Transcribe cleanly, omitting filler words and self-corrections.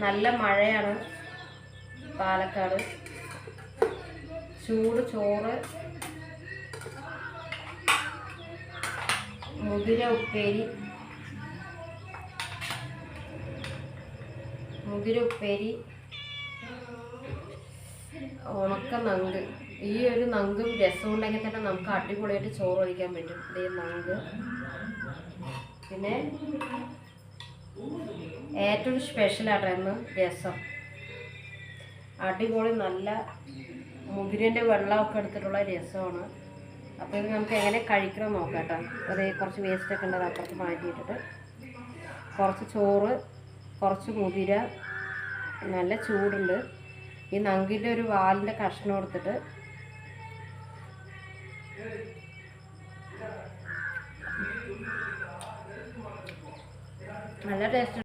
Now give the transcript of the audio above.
നല്ല മഴയാണ് പാലക്കാട്. ചൂട് ചോറ്, മുതിര ഉപ്പേരി, ഉണക്ക നങ്ക്. ഈ ഒരു നങ്കും രസം ഉണ്ടെങ്കിൽ തന്നെ നമുക്ക് അടിപൊളിയായിട്ട് ചോറ് കഴിക്കാൻ പറ്റും. ഇതേ നങ്ക്. പിന്നെ ഏറ്റവും സ്പെഷ്യലായിട്ടായിരുന്നു രസം. അടിപൊളി നല്ല മുതിരൻ്റെ വെള്ളമൊക്കെ എടുത്തിട്ടുള്ള രസമാണ്. അപ്പോൾ ഇത് നമുക്ക് എങ്ങനെ കഴിക്കണം നോക്കാം കേട്ടോ. അത് കുറച്ച് വേസ്റ്റൊക്കെ ഉണ്ടത് അപ്പുറത്ത് മാറ്റിയിട്ടിട്ട് കുറച്ച് ചോറ്, കുറച്ച് മുതിര, നല്ല ചൂടുണ്ട്. ഈ നങ്കിൻ്റെ ഒരു വാലിൻ്റെ കഷ്ണം എടുത്തിട്ട് നല്ല ടേസ്റ്റ്.